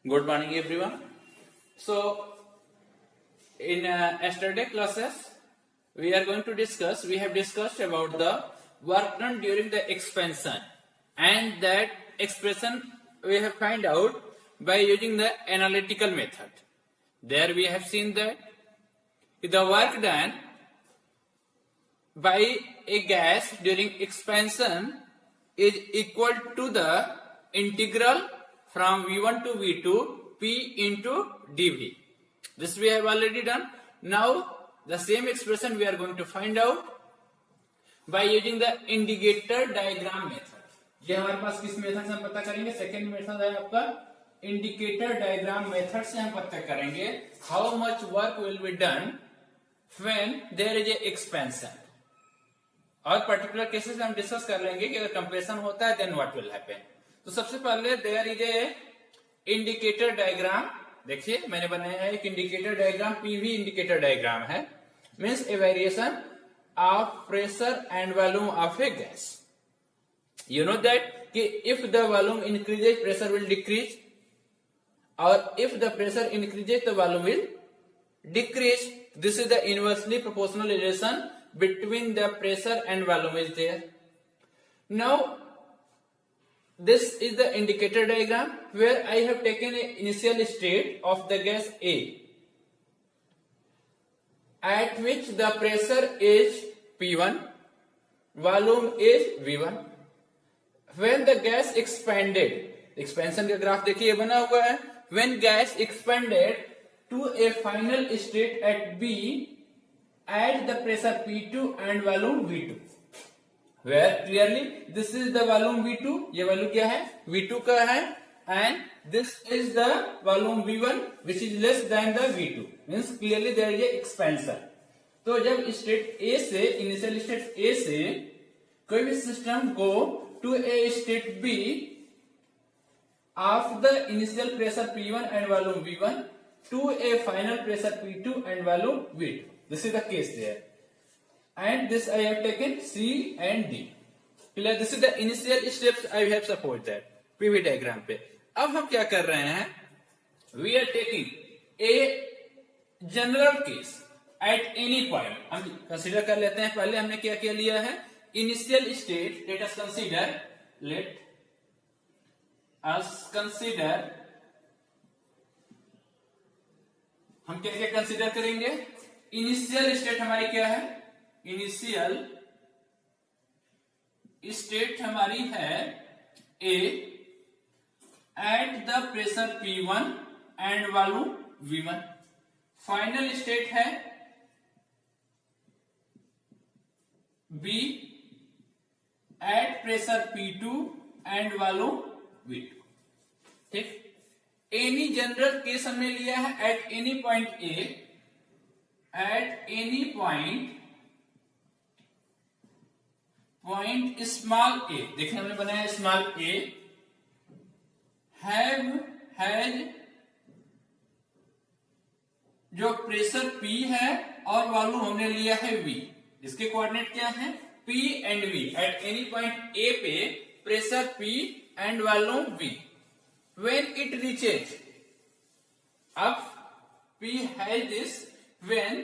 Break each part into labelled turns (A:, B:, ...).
A: Good morning, everyone. So, in yesterday classes, we have discussed about the work done during the expansion, and that expression we have find out by using the analytical method. There we have seen that the work done by a gas during expansion is equal to the integral from V1 to V2 P into dV. This we have already done. Now the same expression we are going to find out by using the indicator diagram method. ये हमारे पास किस method से हम पता करेंगे? Second method है आपका indicator diagram method से हम पता करेंगे how much work will be done when there is a expansion. और पर्टिकुलर केसेस में हम डिस्कस कर लेंगे कि अगर कंप्रेशन होता है देन व्हाट विल हैपन. तो सबसे पहले there is a indicator diagram. देखिए मैंने बनाया है एक indicator diagram, PV indicator diagram है. Means a variation of pressure and volume of a gas. You know that कि if the volume increases pressure will decrease, और if the pressure increases the volume will decrease. This is the inversely proportional relation between the pressure and volume is there. Now this is the indicator diagram where I have taken an initial state of the gas A at which the pressure is P1, volume is V1. When the gas expanded, expansion का graph देखिए बना हुआ है. When gas expanded to a final state at B at the pressure P2 and volume V2, where clearly this is the volume V2, ये value क्या है? V2 का है, and this is the volume V1 which is less than the V2, means clearly there is a expansion. तो जब state A से, initial state A से कोई भी सिस्टम को to a state B of the initial pressure P1 and volume V1 to a final pressure P2 and volume V2. This is the case there, and this I have taken C and D. Clear? This is the initial steps I have support that PV diagram पे. अब हम क्या कर रहे हैं? We are taking a general case at any point. हम consider कर लेते हैं. पहले हमने क्या क्या लिया है? Initial state. Let us consider. हम क्या क्या कंसीडर करेंगे? इनिशियल स्टेट हमारी क्या है? इनिशियल स्टेट हमारी है A at the pressure P1 and volume V1. Final state है B at pressure P2 and volume V2. ठीक. एनी जनरल केस हमने लिया है at any point A, at any point small a. देखिए हमने बनाया स्मॉल a has जो pressure P है और वॉल्यूम हमने लिया है V. इसके कोऑर्डिनेट क्या है? P and V. At any point A पे pressure P and volume V. When it reaches, अब P has this. When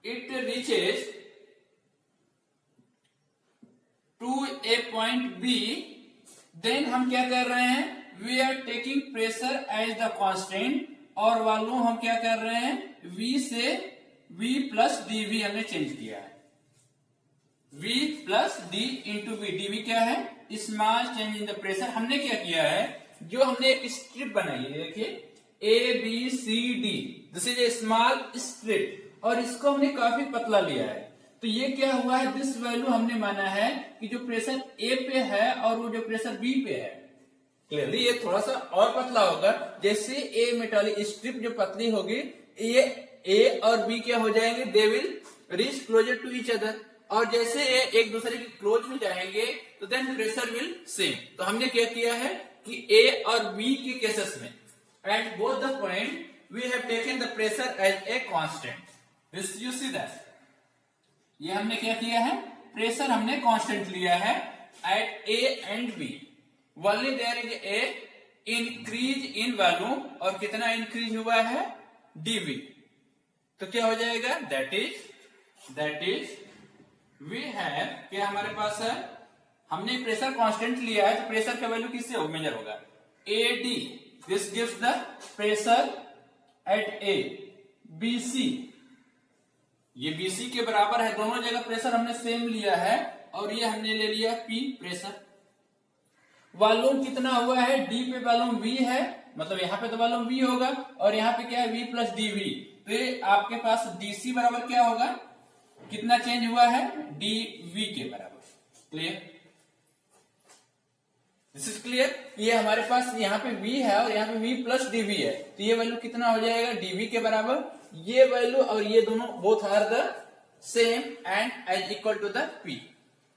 A: it reaches to a point B, then हम क्या कर रहे हैं? We are taking pressure as the constant, और volume हम क्या कर रहे हैं? V से V plus dV हमने चेंज किया है. V plus D into V. dV क्या है? Small change in the pressure. हमने क्या किया है? जो हमने एक स्ट्रिप बनाई है, देखिए A B C D. This is a small strip, और इसको हमने काफी पतला लिया है. तो ये क्या हुआ है? दिस वैल्यू हमने माना है कि जो प्रेशर A पे है और वो जो प्रेशर B पे है, क्लियरली ये थोड़ा सा और पतला होगा. जैसे A मेटालिक स्ट्रिप जो पतली होगी, ये A और B क्या हो जाएंगे? They will reach closer to each other. और जैसे ये एक दूसरे के क्लोज में जाएंगे तो देन प्रेशर विल सेम. तो हमने क्या किया है कि A और B के केसेस में at both the point we have taken the pressure as a constant. This you see that. ये हमने क्या किया है? प्रेशर हमने कांस्टेंट लिया है at A and B. Only there is a increase in volume, और कितना इंक्रीज हुआ है, dV। तो क्या हो जाएगा, दैट इज वी हैव, क्या हमारे पास है, हमने प्रेशर कांस्टेंट लिया है, तो प्रेशर का वैल्यू किससे मेजर होगा, AD। This gives the pressure at A। BC, ये BC के बराबर है, दोनों जगह प्रेशर हमने सेम लिया है, और ये हमने ले लिया P प्रेशर। वॉल्यूम कितना हुआ है, D पे वॉल्यूम V है, मतलब यहाँ पे तो वॉल्यूम V होगा, और यहाँ पे क्या है, V प्लस DV। तो ये आपके पास DC बराबर क्या होगा, कितना चेंज हुआ है, DV के बराबर। Clear, this is clear. ये हमारे पास यहाँ पे V है और यहाँ पे V प्लस DV है, तो ये वैल्यू कितना हो जाएगा, DV के बराबर। ये वैल्यू और ये दोनों both are the same and as equal to the P।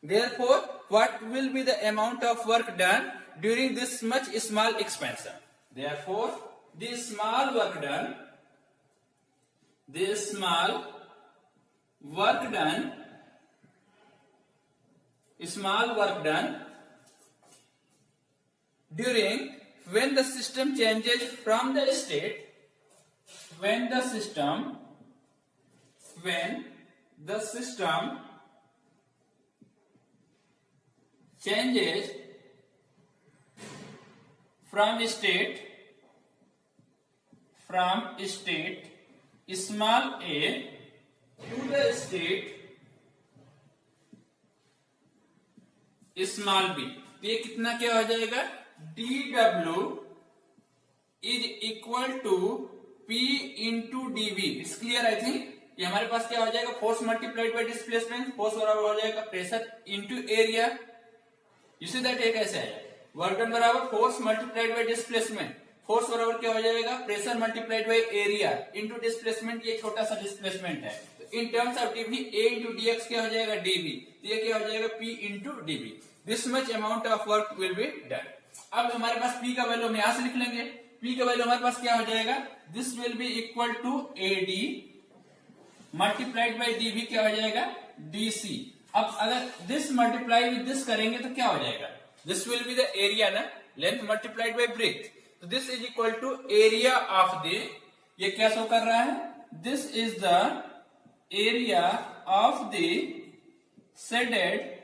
A: Therefore, what will be the amount of work done during this much small expansion? Therefore, this small work done during when the system changes from the state, when the system changes from state small a to the state small b, तो ये कितना क्या हो जाएगा, dW is equal to P into dV। It's clear, I think. ये हमारे पास क्या हो जाएगा, force multiplied by displacement, force बराबर हो जाएगा pressure into area. You see that, ये कैसे है, वर्क डन बराबर force multiplied by displacement, force बराबर क्या हो जाएगा, pressure multiplied by area into displacement, ये छोटा सा डिस्प्लेसमेंट है, तो in terms of dV A into dx क्या हो जाएगा, dV, तो ये क्या हो जाएगा, P into dV। This much amount of work will be done. अब हमारे पास P का वैल्यू हम यहां से लिख लेंगे, P का वैल्यू हमारे पास क्या हो जाएगा, this will be equal to AD multiplied by dV क्या हो जाएगा, DC। अब अगर दिस मल्टीप्लाई विद दिस करेंगे तो क्या हो जाएगा, this will be the area ना, लेंथ मल्टीप्लाइड बाय ब्रेथ, तो this is equal to area of the, ये क्या शो कर रहा है, this is the area of the shaded,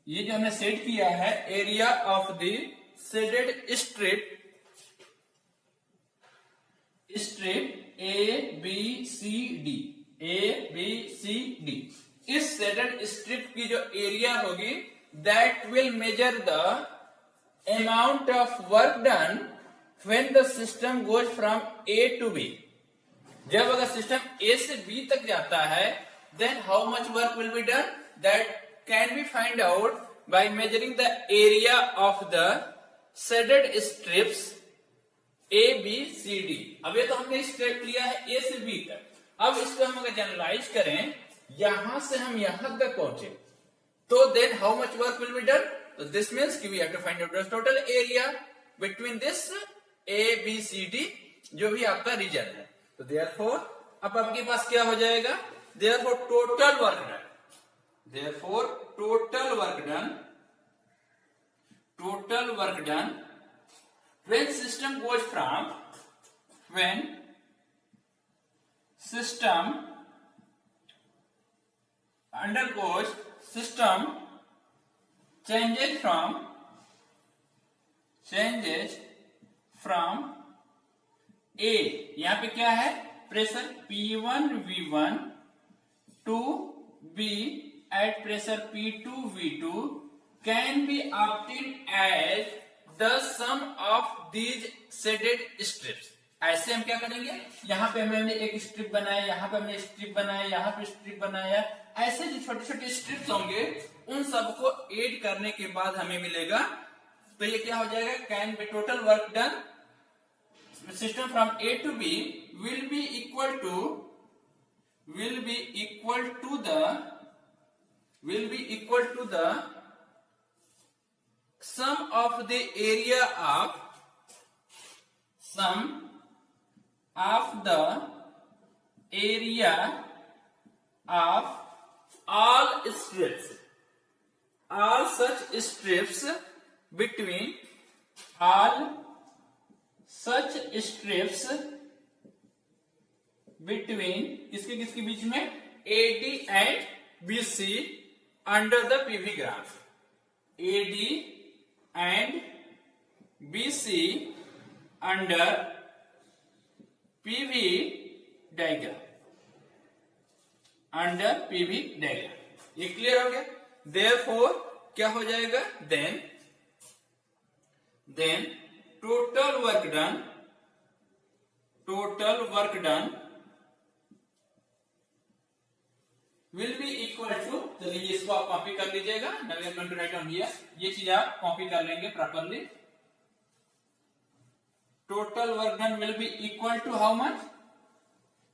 A: ये जो हमने सेट किया है, area of the shaded strip ABCD, इस शेडेड स्ट्रिप की जो एरिया होगी, that will measure the amount of work done when the system goes from A to B। जब अगर सिस्टम A से B तक जाता है, then how much work will be done, that can be find out by measuring the area of the shaded strips ABCD। अब ये तो हमने स्ट्रिप लिया है A से B तक, अब इसको हम अगर जनरलाइज करें, यहां से हम यहां तक पहुंचे, तो then how much work will be done, तो दिस मीन्स कि we have to find out the total area between this ABCD, जो भी आपका रीजन है। तो देयरफॉर अब आपके पास क्या हो जाएगा, therefore total work done, therefore total work done when system undergoes system changes from A, यहां पे क्या है, pressure P1 V1 to B at pressure P2 V2 can be obtained as the sum of these shaded strips। ऐसे हम क्या करेंगे, यहाँ पे हमने एक स्ट्रिप बनाया, यहाँ पे हमने स्ट्रिप बनाया, यहाँ पे स्ट्रिप बनाया, ऐसे जो छोटे छोटे स्ट्रिप्स होंगे, उन सबको ऐड करने के बाद हमें मिलेगा, तो ये क्या हो जाएगा, can be total work done system from A to B will be equal to the sum of the area of all such strips between all such strips between किसके किसके बीच में AD and BC under the PV graph. AD and BC under PV diagram. Under PV diagram. ये clear हो गया. Therefore क्या हो जाएगा? Then total work done will be equal to, चलिए इसको आप कॉपी कर लीजिएगा. Now we are going to write down here. ये चीज आप कॉपी कर लेंगे properly. Total work done will be equal to how much?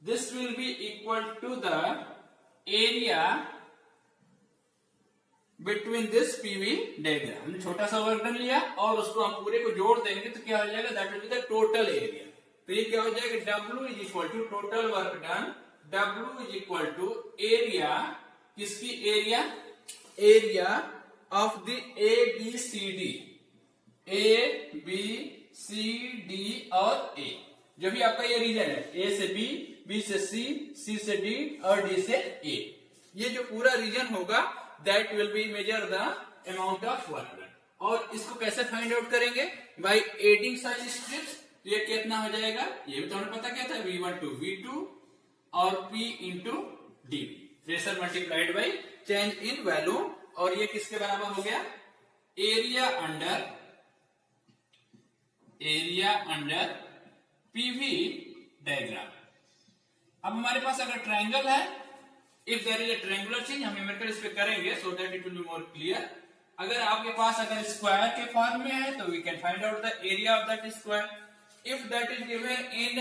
A: This will be equal to the area between this PV diagram. हमने छोटा सा वर्क डन लिया और उसको हम पूरे को जोड़ देंगे तो क्या हो जाएगा? That will be the total area. तो ये क्या हो जाएगा? W is equal to total work done. W is equal to area, किसकी area? Area of the ABCD. ABCD और A. जो भी आपका ये रीजन है, A से B, B से C, C से D और D से A, ये जो पूरा रीजन होगा that will be measure the amount of work done. और इसको कैसे फाइंड आउट करेंगे? by adding such strips. तो ये कितना हो जाएगा? ये भी तो हमें पता क्या था, V1 to V2 और P into dV. Pressure multiplied by change in volume. और ये किसके बराबर हो गया? Area under PV diagram. अब हमारे पास अगर ट्रायंगल है, if there is a triangular change, हम न्यूमेरिकल इस पे करेंगे so that it will be more clear. अगर आपके पास अगर स्क्वायर के फॉर्म में है तो we can find out the area of that square. If that is given in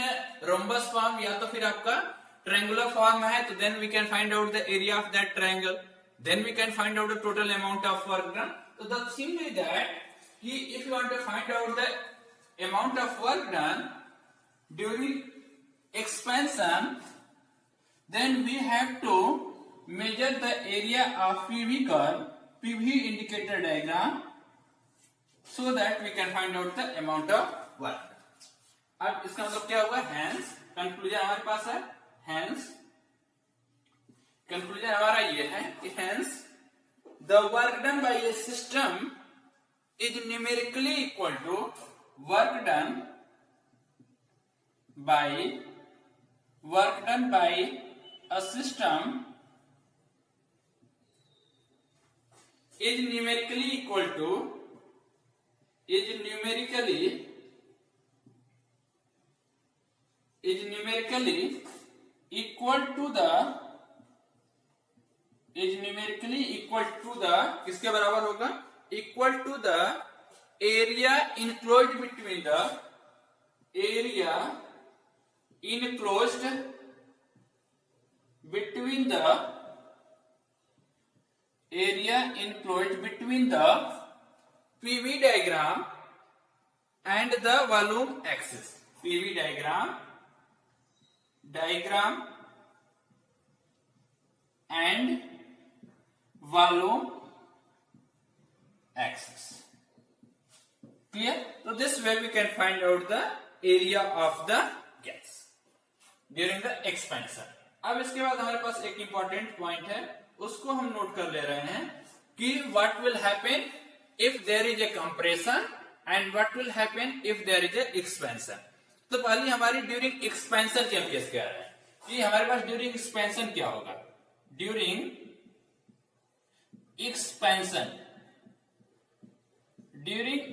A: rhombus form या तो फिर आपका ट्रायंगुलर फॉर्म है तो then we can find out the area of that triangle. Then we can find out the total amount of work done. तो the thing is that कि if you want to find out the amount of work done during expansion, then we have to measure the area of PV curve, PV indicator diagram, so that we can find out the amount of work. अब इसका मतलब क्या होगा? Hence conclusion हमारे पास है. Hence conclusion हमारा ये है कि hence the work done by a system is numerically equal to work done by a system is numerically equal to किसके बराबर होगा? Equal to the area enclosed between the PV diagram and the volume axis. PV diagram and volume axis. Clear? So this way we can find out the area of the gas during the expansion. अब इसके बाद हमारे पास एक important point है, उसको हम note कर ले रहे हैं कि what will happen if there is a compression and what will happen if there is a expansion. तो पहले हमारी ड्यूरिंग एक्सपेंशन की हम केस क्या है कि हमारे पास ड्यूरिंग एक्सपेंशन क्या होगा? ड्यूरिंग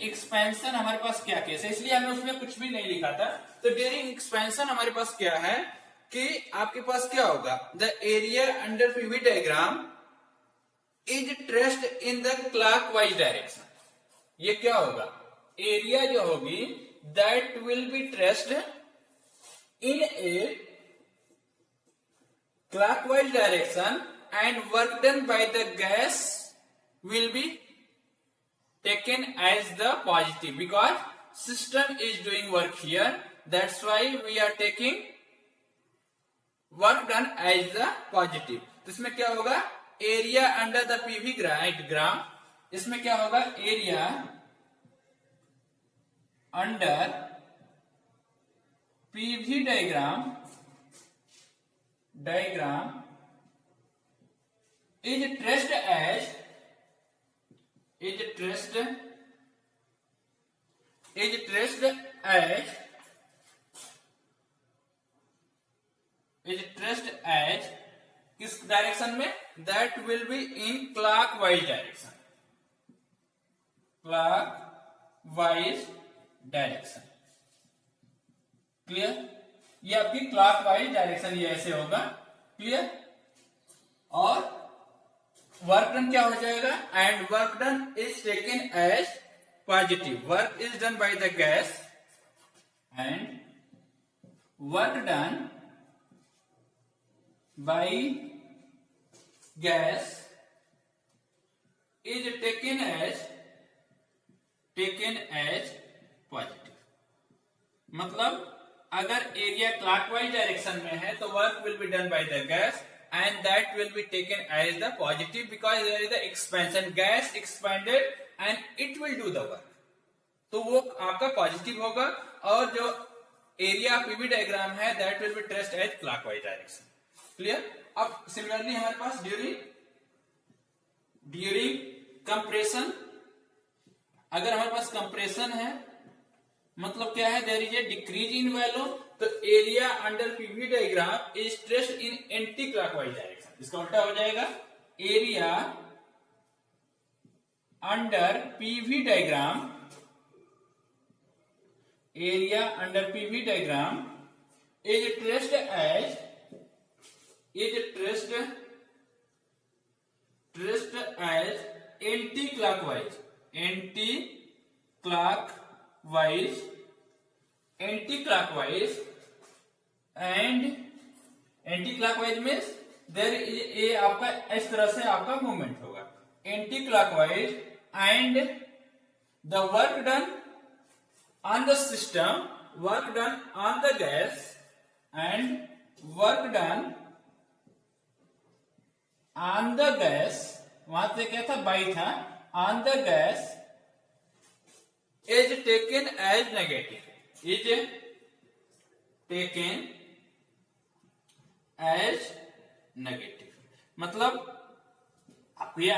A: एक्सपेंशन हमारे पास क्या केस है, इसलिए हमने उसमें कुछ भी नहीं लिखा था. तो ड्यूरिंग एक्सपेंशन हमारे पास क्या है कि आपके पास क्या होगा? The area under PV diagram is traced in the clockwise direction. ये क्या होगा? एरिया जो होगी that will be traced in A clockwise direction and work done by the gas will be taken as the positive because system is doing work here. That's why we are taking work done as the positive. तो इसमें क्या होगा? Area under the PV diagram. इसमें क्या होगा? Area under PV diagram is traced as किस direction में? That will be in clockwise direction, clear? ये आपकी क्लॉकवाइज डायरेक्शन ये ऐसे होगा, क्लियर? और वर्क डन क्या हो जाएगा? And work done is taken as positive, work is done by the gas and work done by gas is taken as positive. मतलब अगर एरिया क्लॉकवाइज डायरेक्शन में है तो work will be done by the gas and that will be taken as the positive because there is the expansion, gas expanded and it will do the work, तो वो आपका positive होगा। और जो area PV diagram है that will be traced as clockwise direction, clear? अब similarly हमारे पास ड्यूरिंग कंप्रेशन, अगर हमारे पास कंप्रेशन है मतलब क्या है? There is a decrease in volume, तो area under PV diagram is traced in anti clockwise direction. इसका उल्टा हो जाएगा, area under PV diagram is traced as anti-clockwise and anti-clockwise means there is ये आपका इस तरह से आपका मूवमेंट होगा, anti-clockwise and the work done on the system, work done on the gas and work done on the gas, वहां से क्या था? बाई था, on the gas is taken as negative, मतलब आपको ये